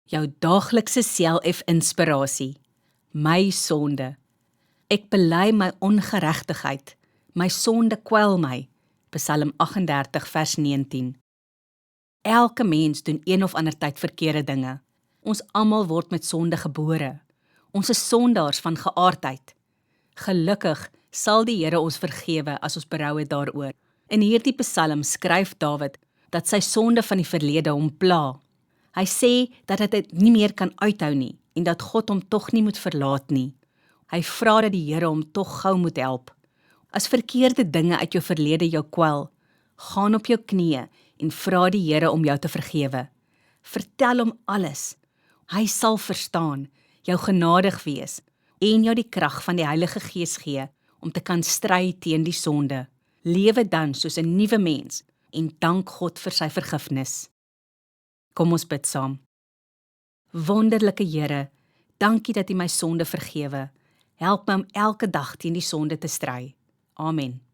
jou daaglikse self-inspirasie, my sonde. Ek bely my ongeregtigheid, my sonde kwel my, Psalm 38 vers 19. Elke mens doen een of ander tyd verkeerde dinge. Ons almal word met sonde gebore. Ons is sondaars van geaardheid. Gelukkig sal die Here ons vergewe as ons berou het daaroor. In hierdie Psalm skryf Dawid dat sy sonde van die verlede hom pla. Hy sê dat hy dit nie meer kan uithou nie en dat God hom tog nie moet verlaat nie. Hy vra dat die Here hom tog gou moet help. As verkeerde dinge uit jou verlede jou kwel, gaan op jou knieë en vra die Here om jou te vergewe. Vertel hom alles. Hy sal verstaan, jou genadig wees en jou die krag van die Heilige Gees gee om te kan stry teen die sonde. Lewe dan soos 'n nuwe mens en dank God vir sy vergifnis. Kom ons bid saam. Wonderlike Here, dankie dat U my sonde vergewe. Help my om elke dag teen die sonde te stry. Amen.